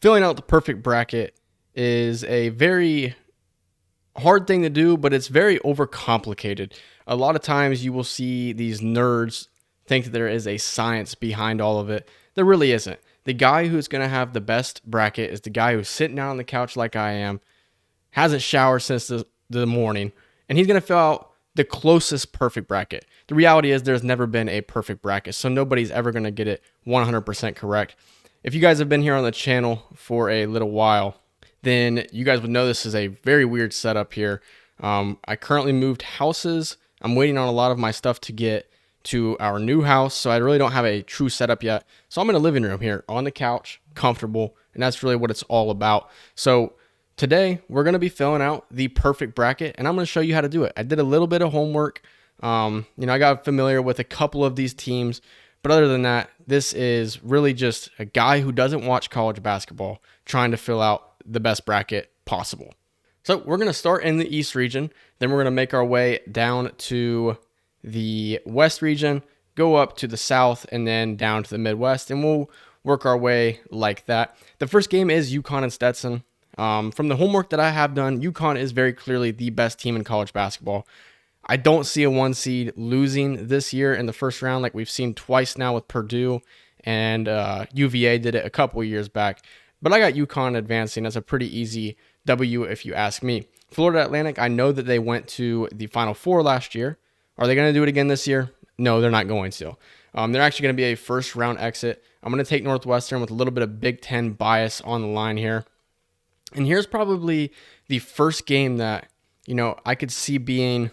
Filling out the perfect bracket is a very hard thing to do, but it's very overcomplicated. A lot of times you will see these nerds think that there is a science behind all of it. There really isn't. The guy who's going to have the best bracket is the guy who's sitting down on the couch like I am, hasn't showered since the morning, and he's going to fill out the closest perfect bracket. The reality is there's never been a perfect bracket, so nobody's ever going to get it 100% correct. If you guys have been here on the channel for a little while, then you guys would know this is a very weird setup here. I currently moved houses. I'm waiting on a lot of my stuff to get to our new house, so I really don't have a true setup yet. So I'm in a living room here on the couch, comfortable, and that's really what it's all about. So today we're going to be filling out the perfect bracket, and I'm going to show you how to do it. I did a little bit of homework. I got familiar with a couple of these teams, but other than that, this is really just a guy who doesn't watch college basketball trying to fill out the best bracket possible. So we're going to start in the East region, then we're going to make our way down to the West region, go up to the South, and then down to the Midwest, and we'll work our way like that. The first game is UConn and Stetson. From the homework that I have done, UConn is very clearly the best team in college basketball. I don't see a 1 seed losing this year in the first round like we've seen twice now with Purdue, and UVA did it a couple years back. But I got UConn advancing as a pretty easy W if you ask me. Florida Atlantic, I know that they went to the Final Four last year. Are they going to do it again this year? No, they're not going to. They're actually going to be a first round exit. I'm going to take Northwestern with a little bit of Big Ten bias on the line here. And here's probably the first game that, I could see being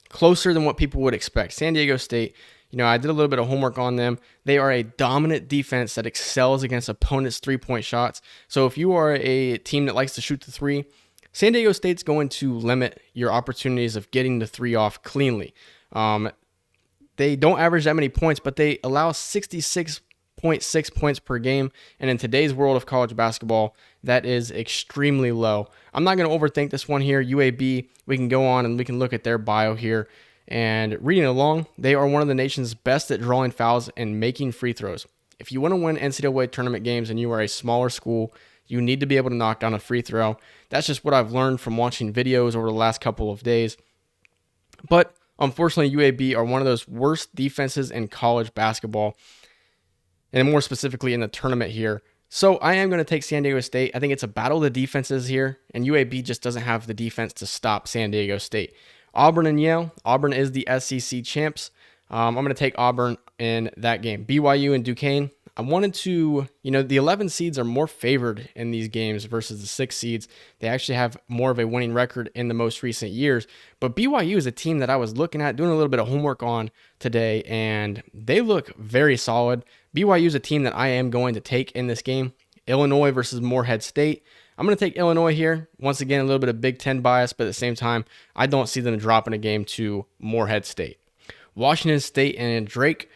closer than what people would expect. San Diego State, I did a little bit of homework on them. They are a dominant defense that excels against opponents' three-point shots. So if you are a team that likes to shoot the three, San Diego State's going to limit your opportunities of getting the three off cleanly. They don't average that many points, but they allow 66.6 points per game. And in today's world of college basketball, that is extremely low. I'm not going to overthink this one here. UAB, we can go on and we can look at their bio here. And reading along, they are one of the nation's best at drawing fouls and making free throws. If you want to win NCAA tournament games and you are a smaller school, you need to be able to knock down a free throw. That's just what I've learned from watching videos over the last couple of days. But unfortunately, UAB are one of those worst defenses in college basketball, and more specifically in the tournament here. So I am going to take San Diego State. I think it's a battle of the defenses here, and UAB just doesn't have the defense to stop San Diego State. Auburn and Yale. Auburn is the SEC champs. I'm going to take Auburn in that game. BYU and Duquesne. I wanted to, the 11 seeds are more favored in these games versus the 6 seeds. They actually have more of a winning record in the most recent years. But BYU is a team that I was looking at, doing a little bit of homework on today, and they look very solid. BYU is a team that I am going to take in this game. Illinois versus Morehead State. I'm going to take Illinois here. Once again, a little bit of Big Ten bias, but at the same time, I don't see them dropping a game to Morehead State. Washington State and Drake,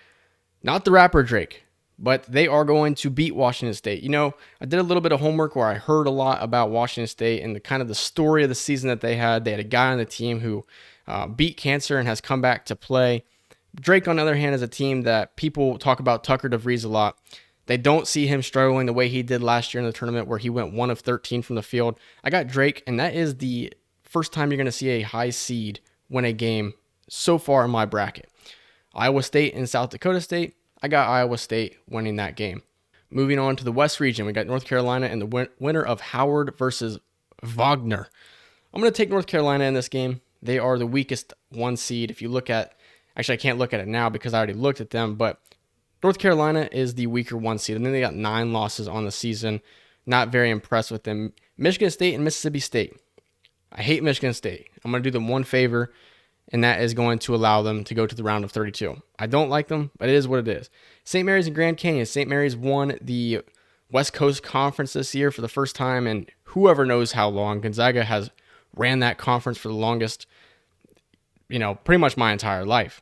not the rapper Drake, but they are going to beat Washington State. I did a little bit of homework where I heard a lot about Washington State and the kind of the story of the season that they had. They had a guy on the team who beat cancer and has come back to play. Drake, on the other hand, is a team that people talk about Tucker DeVries a lot. They don't see him struggling the way he did last year in the tournament where he went 1 of 13 from the field. I got Drake, and that is the first time you're going to see a high seed win a game so far in my bracket. Iowa State and South Dakota State. I got Iowa State winning that game. Moving on to the West region, we got North Carolina and the winner of Howard versus Wagner. I'm going to take North Carolina in this game. They are the weakest 1 seed. If you look at, actually I can't look at it now because I already looked at them, but North Carolina is the weaker 1 seed. And then they got 9 losses on the season. Not very impressed with them. Michigan State and Mississippi State. I hate Michigan State. I'm going to do them one favor, and that is going to allow them to go to the round of 32. I don't like them, but it is what it is. St. Mary's and Grand Canyon. St. Mary's won the West Coast Conference this year for the first time in whoever knows how long. Gonzaga has ran that conference for the longest, pretty much my entire life.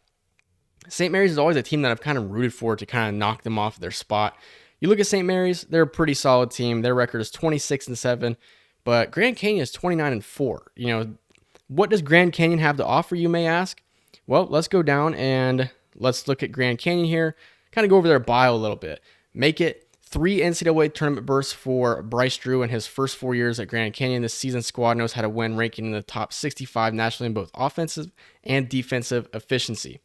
St. Mary's is always a team that I've kind of rooted for to kind of knock them off their spot. You look at St. Mary's, they're a pretty solid team. Their record is 26-7, but Grand Canyon is 29-4. What does Grand Canyon have to offer, you may ask? Well, let's go down and let's look at Grand Canyon here, kind of go over their bio a little bit. Make it Three NCAA tournament berths for Bryce Drew in his first 4 years at Grand Canyon. This season's squad knows how to win, ranking in the top 65 nationally in both offensive and defensive efficiency.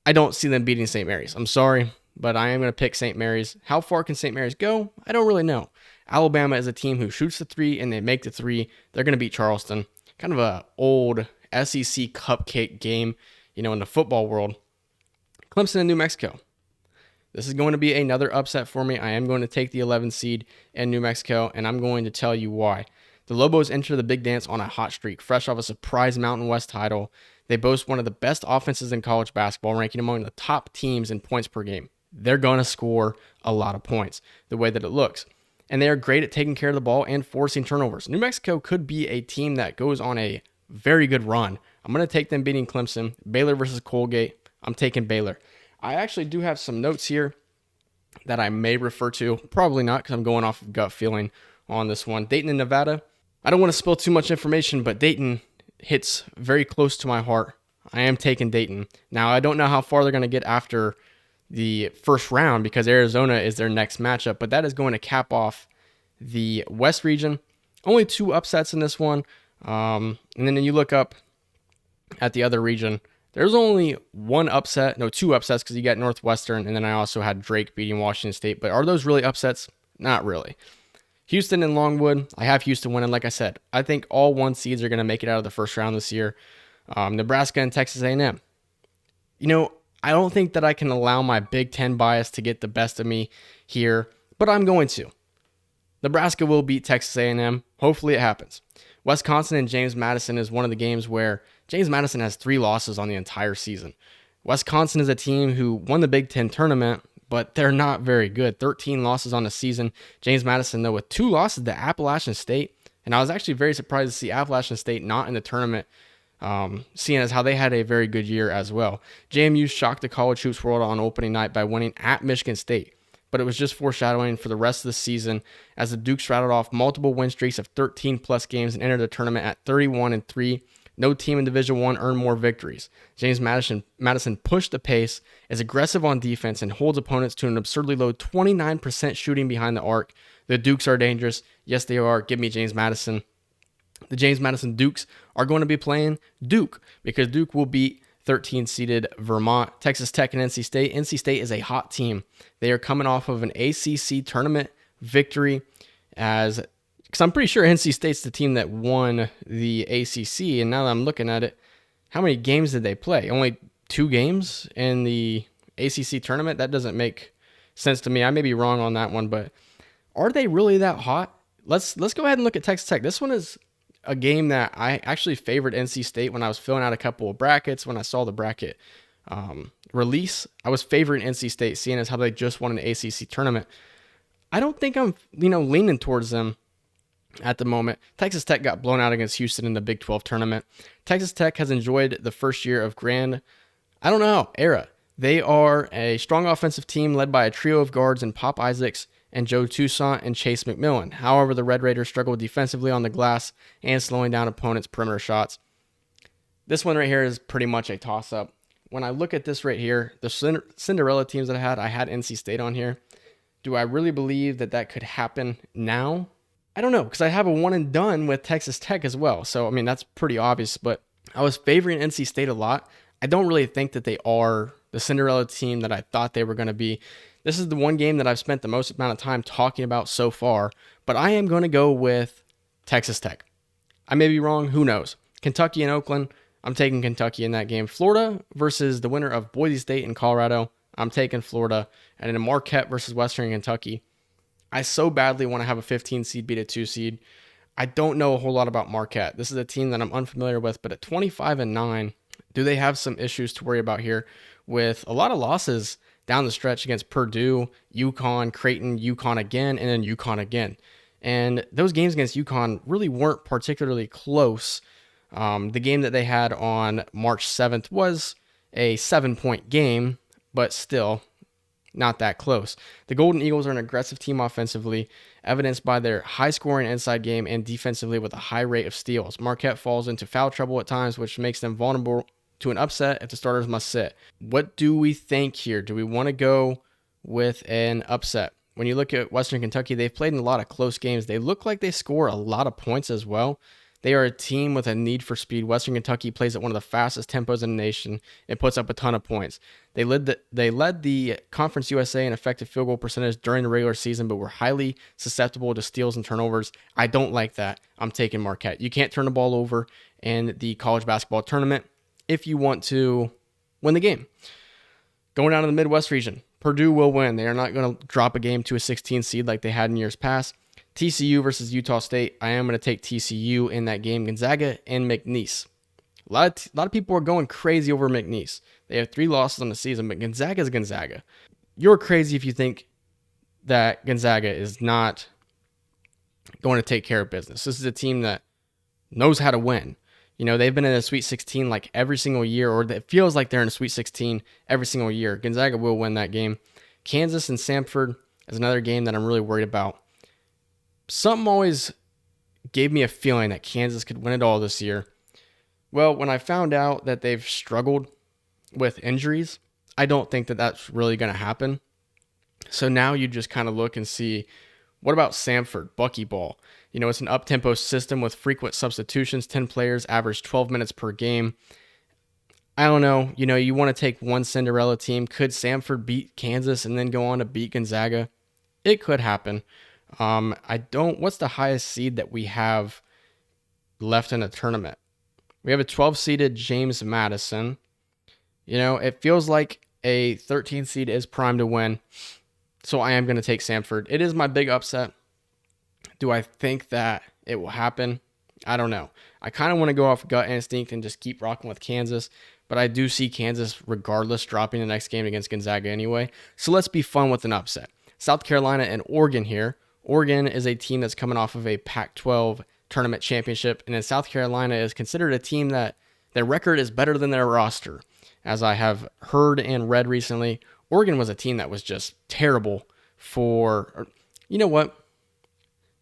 I don't see them beating St. Mary's. I'm sorry, but I am going to pick St. Mary's. How far can St. Mary's go? I don't really know. Alabama is a team who shoots the three and they make the three. They're going to beat Charleston. Kind of a old SEC cupcake game, in the football world. Clemson and New Mexico. This is going to be another upset for me. I am going to take the 11th seed in New Mexico, and I'm going to tell you why. The Lobos enter the big dance on a hot streak, fresh off a surprise Mountain West title. They boast one of the best offenses in college basketball, ranking among the top teams in points per game. They're going to score a lot of points, the way that it looks. And they are great at taking care of the ball and forcing turnovers. New Mexico could be a team that goes on a very good run. I'm going to take them beating Clemson. Baylor versus Colgate. I'm taking Baylor. I actually do have some notes here that I may refer to. Probably not, because I'm going off of gut feeling on this one. Dayton and Nevada. I don't want to spill too much information, but Dayton hits very close to my heart. I am taking Dayton. Now, I don't know how far they're going to get after the first round because Arizona is their next matchup, but that is going to cap off the West region. Only two upsets in this one. And then you look up at the other region. There's only two upsets because you got Northwestern, and then I also had Drake beating Washington State. But are those really upsets? Not really. Houston and Longwood, I have Houston winning. Like I said, I think all one seeds are going to make it out of the first round this year. Nebraska and Texas A&M. I don't think that I can allow my Big Ten bias to get the best of me here, but I'm going to. Nebraska will beat Texas A&M. Hopefully it happens. Wisconsin and James Madison is one of the games where James Madison has 3 losses on the entire season. Wisconsin is a team who won the Big Ten tournament, but they're not very good. 13 losses on the season. James Madison, though, with 2 losses to Appalachian State. And I was actually very surprised to see Appalachian State not in the tournament, seeing as how they had a very good year as well. JMU shocked the college hoops world on opening night by winning at Michigan State. But it was just foreshadowing for the rest of the season as the Dukes rattled off multiple win streaks of 13-plus games and entered the tournament at 31-3. No team in Division I earned more victories. James Madison pushed the pace, is aggressive on defense, and holds opponents to an absurdly low 29% shooting behind the arc. The Dukes are dangerous. Yes, they are. Give me James Madison. The James Madison Dukes are going to be playing Duke because Duke will beat 13-seeded Vermont. Texas Tech and NC State. NC State is a hot team. They are coming off of an ACC tournament victory because I'm pretty sure NC State's the team that won the ACC, and now that I'm looking at it, how many games did they play? Only 2 games in the ACC tournament? That doesn't make sense to me. I may be wrong on that one, but are they really that hot? Let's go ahead and look at Texas Tech. This one is a game that I actually favored NC State when I was filling out a couple of brackets. When I saw the bracket release, I was favoring NC State, seeing as how they just won an ACC tournament. I don't think I'm leaning towards them at the moment. Texas Tech got blown out against Houston in the Big 12 tournament. Texas Tech has enjoyed the first year of era. They are a strong offensive team led by a trio of guards in Pop Isaacs and Joe Toussaint and Chase McMillan. However, the Red Raiders struggled defensively on the glass and slowing down opponents' perimeter shots. This one right here is pretty much a toss-up. When I look at this right here, the Cinderella teams that I had NC State on here. Do I really believe that could happen now? I don't know, because I have a one and done with Texas Tech as well. So, that's pretty obvious, but I was favoring NC State a lot. I don't really think that they are the Cinderella team that I thought they were going to be. This is the one game that I've spent the most amount of time talking about so far, but I am going to go with Texas Tech. I may be wrong. Who knows? Kentucky and Oakland. I'm taking Kentucky in that game. Florida versus the winner of Boise State and Colorado. I'm taking Florida. And then Marquette versus Western Kentucky. I so badly want to have a 15 seed beat a 2 seed. I don't know a whole lot about Marquette. This is a team that I'm unfamiliar with, but at 25-9, do they have some issues to worry about here with a lot of losses down the stretch against Purdue, UConn, Creighton, UConn again, and then UConn again. And those games against UConn really weren't particularly close. The game that they had on March 7th was a 7-point game, but still not that close. The Golden Eagles are an aggressive team offensively, evidenced by their high-scoring inside game and defensively with a high rate of steals. Marquette falls into foul trouble at times, which makes them vulnerable to an upset if the starters must sit. What do we think here? Do we want to go with an upset? when you look at Western Kentucky, they've played in a lot of close games. They look like they score a lot of points as well. They are a team with a need for speed. Western Kentucky plays at one of the fastest tempos in the nation and puts up a ton of points. They led the Conference USA in effective field goal percentage during the regular season, but were highly susceptible to steals and turnovers. I don't like that. I'm taking Marquette. You can't turn the ball over in the college basketball tournament if you want to win the game. Going down to the Midwest region, Purdue will win. They are not going to drop a game to a 16 seed like they had in years past. TCU versus Utah State. I am going to take TCU in that game. Gonzaga and McNeese. A lot of people are going crazy over McNeese. They have 3 losses on the season, but Gonzaga is Gonzaga. You're crazy if you think that Gonzaga is not going to take care of business. This is a team that knows how to win. You know, they've been in a Sweet 16 like every single year, or it feels like they're in a Sweet 16 every single year. Gonzaga will win that game. Kansas and Samford is another game that I'm really worried about. Something always gave me a feeling that Kansas could win it all this year. Well, when I found out that they've struggled with injuries, I don't think that that's really going to happen. So now you just kind of look and see, what about Samford, Buckyball? You know, it's an up-tempo system with frequent substitutions. 10 players, average 12 minutes per game. I don't know. You know, you want to take one Cinderella team. Could Samford beat Kansas and then go on to beat Gonzaga? It could happen. What's the highest seed that we have left in a tournament? We have a 12-seeded James Madison. You know, it feels like a 13 seed is primed to win. So I am going to take Samford. It is my big upset. Do I think that it will happen? I don't know. I kind of want to go off gut instinct and just keep rocking with Kansas, but I do see Kansas regardless dropping the next game against Gonzaga anyway. So let's be fun with an upset. South Carolina and Oregon here. Oregon is a team that's coming off of a Pac-12 tournament championship, and then South Carolina is considered a team that their record is better than their roster. As I have heard and read recently, Oregon was a team that was just terrible you know what?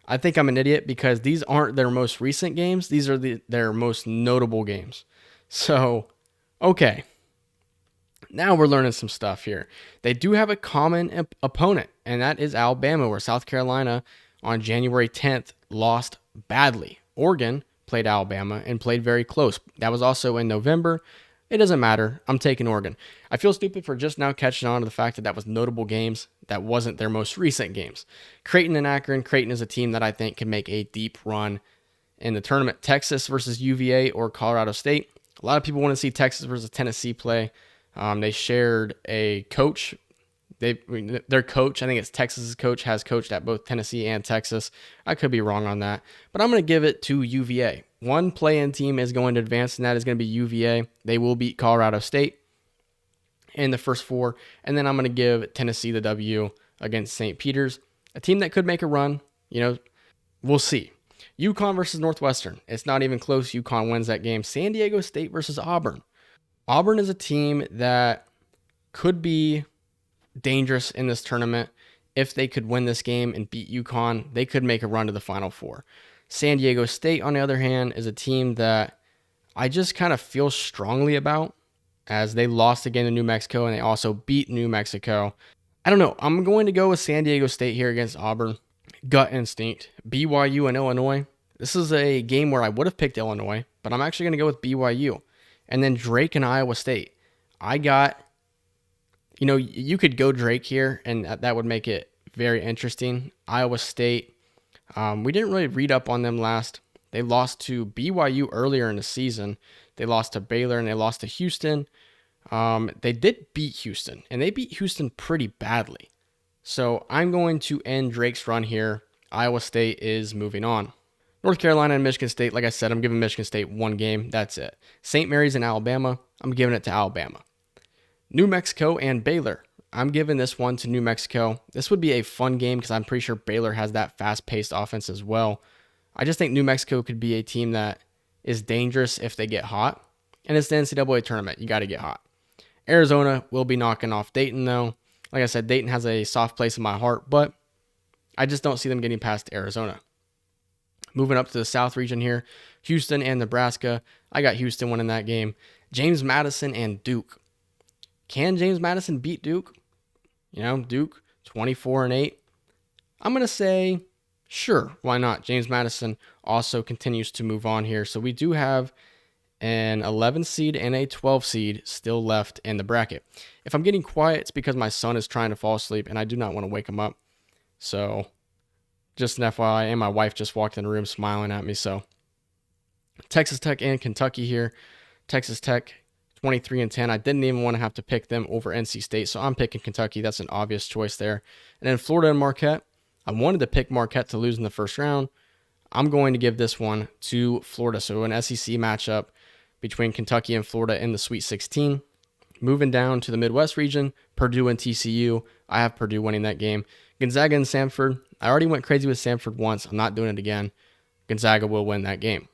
I think I'm an idiot because these aren't their most recent games. These are their most notable games. So, okay. Now we're learning some stuff here. They do have a common opponent, and that is Alabama, where South Carolina on January 10th lost badly. Oregon played Alabama and played very close. That was also in November. It doesn't matter. I'm taking Oregon. I feel stupid for just now catching on to the fact that was notable games. That wasn't their most recent games. Creighton and Akron. Creighton is a team that I think can make a deep run in the tournament. Texas versus UVA or Colorado State. A lot of people want to see Texas versus Tennessee play. They shared a coach. Their coach, I think it's Texas's coach, has coached at both Tennessee and Texas. I could be wrong on that, but I'm going to give it to UVA. One play-in team is going to advance, and that is going to be UVA. They will beat Colorado State in the first 4, and then I'm going to give Tennessee the W against St. Peter's, a team that could make a run. You know, we'll see. UConn versus Northwestern. It's not even close. UConn wins that game. San Diego State versus Auburn. Auburn is a team that could be dangerous in this tournament. If they could win this game and beat UConn, they could make a run to the Final Four. San Diego State, on the other hand, is a team that I just kind of feel strongly about, as they lost again to New Mexico and they also beat New Mexico. I don't know. I'm going to go with San Diego State here against Auburn. Gut instinct. BYU and Illinois. This is a game where I would have picked Illinois, but I'm actually going to go with BYU. And then Drake and Iowa State. You could go Drake here, and that would make it very interesting. Iowa State, we didn't really read up on them last. They lost to BYU earlier in the season. They lost to Baylor, and they lost to Houston. They did beat Houston, and they beat Houston pretty badly. So I'm going to end Drake's run here. Iowa State is moving on. North Carolina and Michigan State, like I said, I'm giving Michigan State one game. That's it. St. Mary's and Alabama, I'm giving it to Alabama. New Mexico and Baylor. I'm giving this one to New Mexico. This would be a fun game because I'm pretty sure Baylor has that fast-paced offense as well. I just think New Mexico could be a team that is dangerous if they get hot. And it's the NCAA tournament. You got to get hot. Arizona will be knocking off Dayton, though. Like I said, Dayton has a soft place in my heart, but I just don't see them getting past Arizona. Moving up to the South region here, Houston and Nebraska. I got Houston winning that game. James Madison and Duke. Can James Madison beat Duke? You know, Duke, 24-8. I'm going to say, sure, why not? James Madison also continues to move on here. So we do have an 11 seed and a 12 seed still left in the bracket. If I'm getting quiet, it's because my son is trying to fall asleep and I do not want to wake him up. So just an FYI, and my wife just walked in the room smiling at me. So Texas Tech and Kentucky here. Texas Tech 23-10. I didn't even want to have to pick them over NC State, so I'm picking Kentucky. That's an obvious choice there. And then Florida and Marquette. I wanted to pick Marquette to lose in the first round. I'm going to give this one to Florida. So an SEC matchup between Kentucky and Florida in the Sweet 16. Moving down to the Midwest region, Purdue and TCU. I have Purdue winning that game. Gonzaga and Samford. I already went crazy with Samford once. I'm not doing it again. Gonzaga will win that game.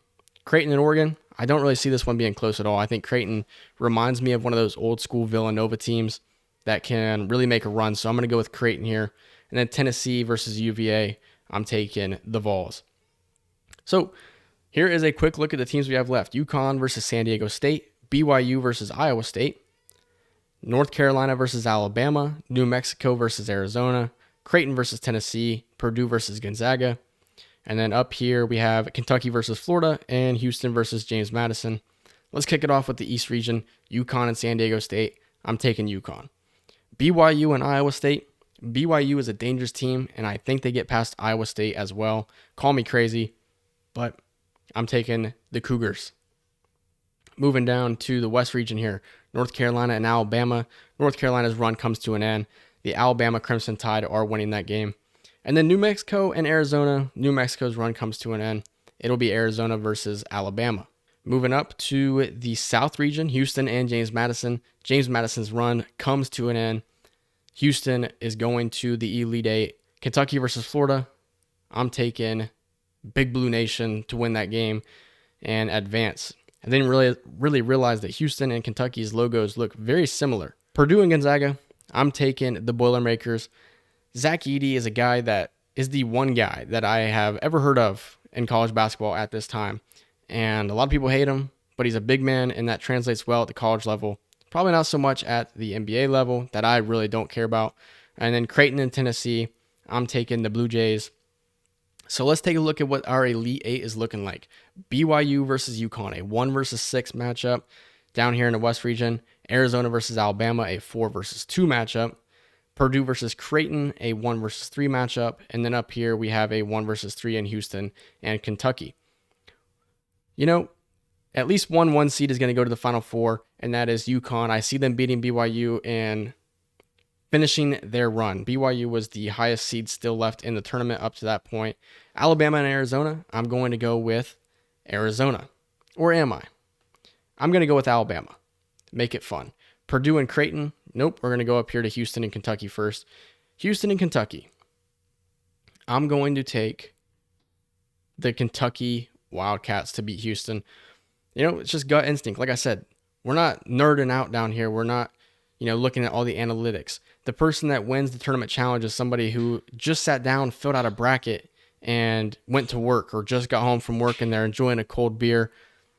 Creighton and Oregon. I don't really see this one being close at all. I think Creighton reminds me of one of those old school Villanova teams that can really make a run. So I'm going to go with Creighton here. And then Tennessee versus UVA. I'm taking the Vols. So here is a quick look at the teams we have left. UConn versus San Diego State. BYU versus Iowa State. North Carolina versus Alabama. New Mexico versus Arizona. Creighton versus Tennessee. Purdue versus Gonzaga. And then up here we have Kentucky versus Florida and Houston versus James Madison. Let's kick it off with the East region. UConn and San Diego State. I'm taking UConn. BYU and Iowa State. BYU is a dangerous team, and I think they get past Iowa State as well. Call me crazy, but I'm taking the Cougars. Moving down to the West region here. North Carolina and Alabama. North Carolina's run comes to an end. The Alabama Crimson Tide are winning that game. And then New Mexico and Arizona. New Mexico's run comes to an end. It'll be Arizona versus Alabama. Moving up to the South region, Houston and James Madison. James Madison's run comes to an end. Houston is going to the Elite Eight. Kentucky versus Florida. I'm taking Big Blue Nation to win that game and advance. I didn't really realize that Houston and Kentucky's logos look very similar. Purdue and Gonzaga. I'm taking the Boilermakers. Zach Edey is a guy that is the one guy that I have ever heard of in college basketball at this time. And a lot of people hate him, but he's a big man, and that translates well at the college level. Probably not so much at the NBA level that I really don't care about. And then Creighton and Tennessee, I'm taking the Blue Jays. So let's take a look at what our Elite Eight is looking like. BYU versus UConn, a 1 versus 6 matchup. Down here in the West region, Arizona versus Alabama, a 4 versus 2 matchup. Purdue versus Creighton, a 1 versus 3 matchup. And then up here, we have a 1 versus 3 in Houston and Kentucky. You know, at least one seed is going to go to the Final Four, and that is UConn. I see them beating BYU and finishing their run. BYU was the highest seed still left in the tournament up to that point. Alabama and Arizona, I'm going to go with Arizona. Or am I? I'm going to go with Alabama. Make it fun. Purdue and Creighton, nope, we're going to go up here to Houston and Kentucky first. Houston and Kentucky. I'm going to take the Kentucky Wildcats to beat Houston. You know, it's just gut instinct. Like I said, we're not nerding out down here. We're not, looking at all the analytics. The person that wins the tournament challenge is somebody who just sat down, filled out a bracket, and went to work, or just got home from work and they're enjoying a cold beer.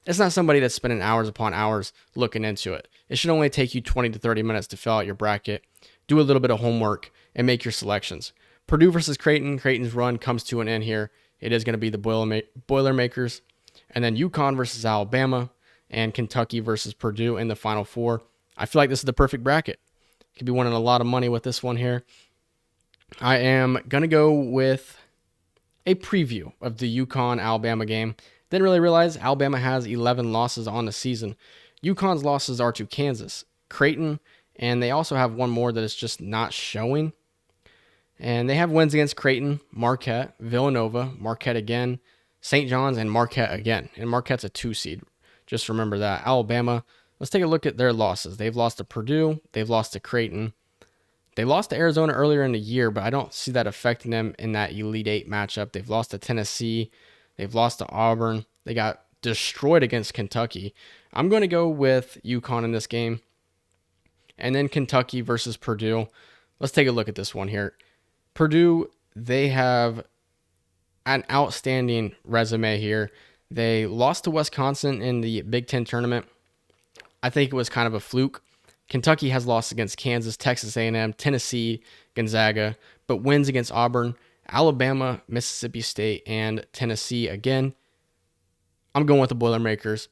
It's not somebody that's spending hours upon hours looking into it. It should only take you 20 to 30 minutes to fill out your bracket, do a little bit of homework, and make your selections. Purdue versus Creighton. Creighton's run comes to an end here. It is going to be the Boilermakers. And then UConn versus Alabama and Kentucky versus Purdue in the Final Four. I feel like this is the perfect bracket. Could be winning a lot of money with this one here. I am going to go with a preview of the UConn-Alabama game. Didn't really realize Alabama has 11 losses on the season. UConn's losses are to Kansas, Creighton, and they also have one more that is just not showing. And they have wins against Creighton, Marquette, Villanova, Marquette again, St. John's, and Marquette again. And Marquette's a 2 seed. Just remember that. Alabama, let's take a look at their losses. They've lost to Purdue. They've lost to Creighton. They lost to Arizona earlier in the year, but I don't see that affecting them in that Elite Eight matchup. They've lost to Tennessee. They've lost to Auburn. They got destroyed against Kentucky. I'm going to go with UConn in this game. And then Kentucky versus Purdue. Let's take a look at this one here. Purdue, they have an outstanding resume here. They lost to Wisconsin in the Big Ten tournament. I think it was kind of a fluke. Kentucky has lost against Kansas, Texas A&M, Tennessee, Gonzaga, but wins against Auburn, Alabama, Mississippi State, and Tennessee again. I'm going with the Boilermakers.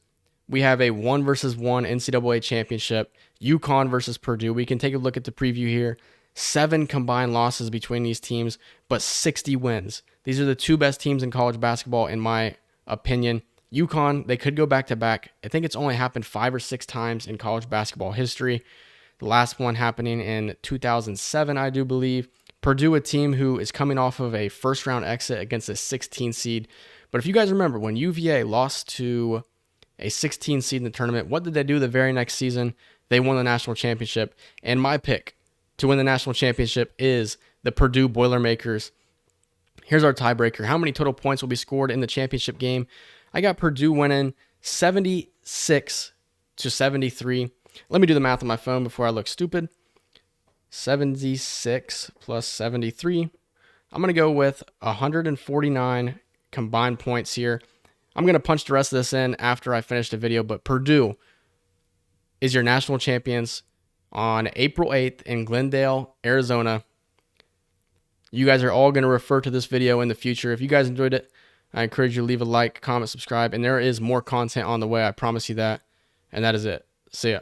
We have a 1 versus 1 NCAA championship. UConn versus Purdue. We can take a look at the preview here. 7 combined losses between these teams, but 60 wins. These are the 2 best teams in college basketball, in my opinion. UConn, they could go back to back. I think it's only happened 5 or 6 times in college basketball history. The last one happening in 2007, I do believe. Purdue, a team who is coming off of a first-round exit against a 16 seed. But if you guys remember, when UVA lost to a 16 seed in the tournament, what did they do the very next season? They won the national championship. And my pick to win the national championship is the Purdue Boilermakers. Here's our tiebreaker. How many total points will be scored in the championship game? I got Purdue winning 76-73. Let me do the math on my phone before I look stupid. 76 plus 73. I'm going to go with 149 combined points here. I'm going to punch the rest of this in after I finish the video, but Purdue is your national champions on April 8th in Glendale, Arizona. You guys are all going to refer to this video in the future. If you guys enjoyed it, I encourage you to leave a like, comment, subscribe, and there is more content on the way. I promise you that. And that is it. See ya.